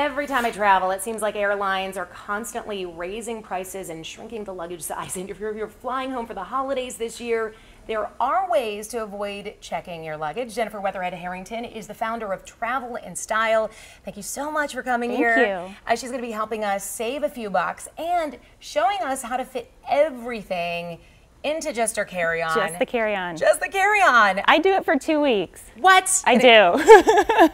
Every time I travel, it seems like airlines are constantly raising prices and shrinking the luggage size. And if you're flying home for the holidays this year, there are ways to avoid checking your luggage. Jennifer Weatherhead-Harrington is the founder of Travel in Style. Thank you so much for coming here. Thank you. She's going to be helping us save a few bucks and showing us how to fit everything into just our carry-on. Just the carry-on. Just the carry-on. I do it for 2 weeks. What? I do.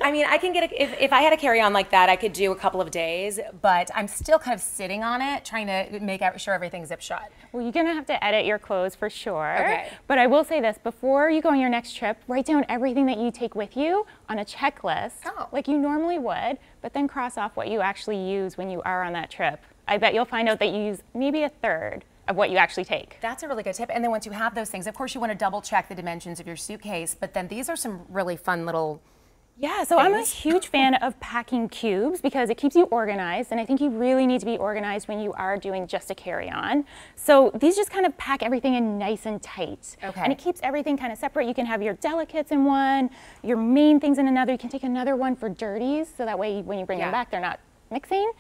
I mean, I can get if I had a carry-on like that, I could do a couple of days, but I'm still kind of sitting on it, trying to make sure everything's zip shut. Well, you're gonna have to edit your clothes for sure. Okay. But I will say this, before you go on your next trip, write down everything that you take with you on a checklist, like you normally would, but then cross off what you actually use when you are on that trip. I bet you'll find out that you use maybe a third of what you actually take. That's a really good tip. And then once you have those things, of course you want to double check the dimensions of your suitcase, but then these are some really fun little so I'm a huge fan of packing cubes because it keeps you organized, and I think you really need to be organized when you are doing just a carry-on. So these just kind of pack everything in nice and tight. Okay. And it keeps everything kind of separate. You can have your delicates in one, your main things in another. You can take another one for dirties, so that way when you bring them back, they're not mixing.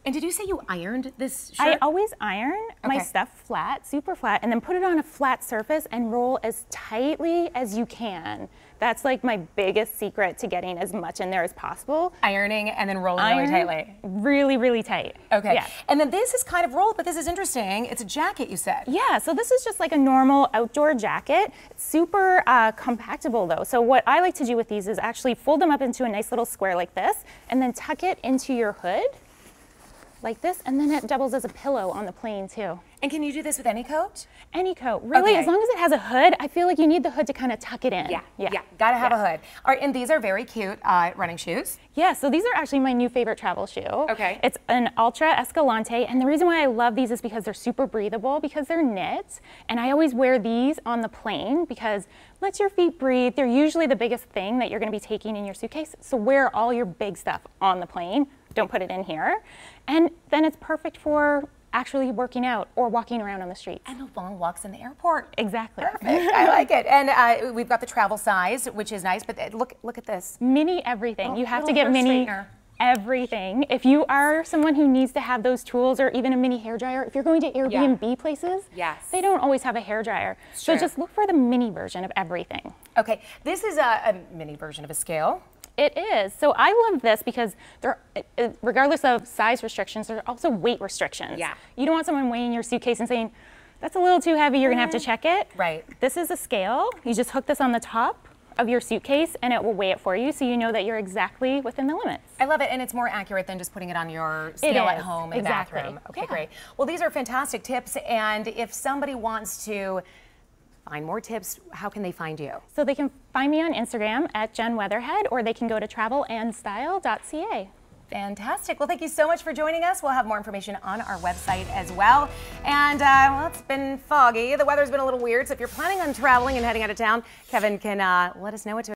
And did you say you ironed this shirt? I always iron my stuff flat, super flat, and then put it on a flat surface and roll as tightly as you can. That's like my biggest secret to getting as much in there as possible. Ironing and then rolling really tightly. Really, really tight. Okay. Yeah. And then this is kind of rolled, but this is interesting. It's a jacket, you said. Yeah, so this is just like a normal outdoor jacket. It's super compactable though. So what I like to do with these is actually fold them up into a nice little square like this, and then tuck it into your hood like this, and then it doubles as a pillow on the plane too. And can you do this with any coat? Any coat, really, as long as it has a hood. I feel like you need the hood to kind of tuck it in. Yeah, gotta have a hood. All right, and these are very cute running shoes. Yeah, so these are actually my new favorite travel shoe. Okay. It's an Ultra Escalante, and the reason why I love these is because they're super breathable, because they're knit, and I always wear these on the plane because lets your feet breathe. They're usually the biggest thing that you're gonna be taking in your suitcase, so wear all your big stuff on the plane. Don't put it in here. And then it's perfect for actually working out or walking around on the streets. And the long walks in the airport. Exactly. Perfect. I like it. And we've got the travel size, which is nice, but look at this. Mini everything. You have to get mini everything. If you are someone who needs to have those tools, or even a mini hairdryer, if you're going to Airbnb places, they don't always have a hairdryer. So just look for the mini version of everything. Okay, this is a mini version of a scale. It is. So I love this because they're, regardless of size restrictions, there are also weight restrictions. Yeah. You don't want someone weighing your suitcase and saying, that's a little too heavy, you're gonna have to check it. Right. This is a scale. You just hook this on the top of your suitcase and it will weigh it for you, so you know that you're exactly within the limits. I love it, and it's more accurate than just putting it on your scale at home in the bathroom. Okay, great. Well, these are fantastic tips, and if somebody wants to find more tips, how can they find you? So they can find me on Instagram at Jen Weatherhead, or they can go to travelandstyle.ca. Fantastic. Well, thank you so much for joining us. We'll have more information on our website as well. And well, it's been foggy. The weather's been a little weird, so if you're planning on traveling and heading out of town, Kevin can let us know what to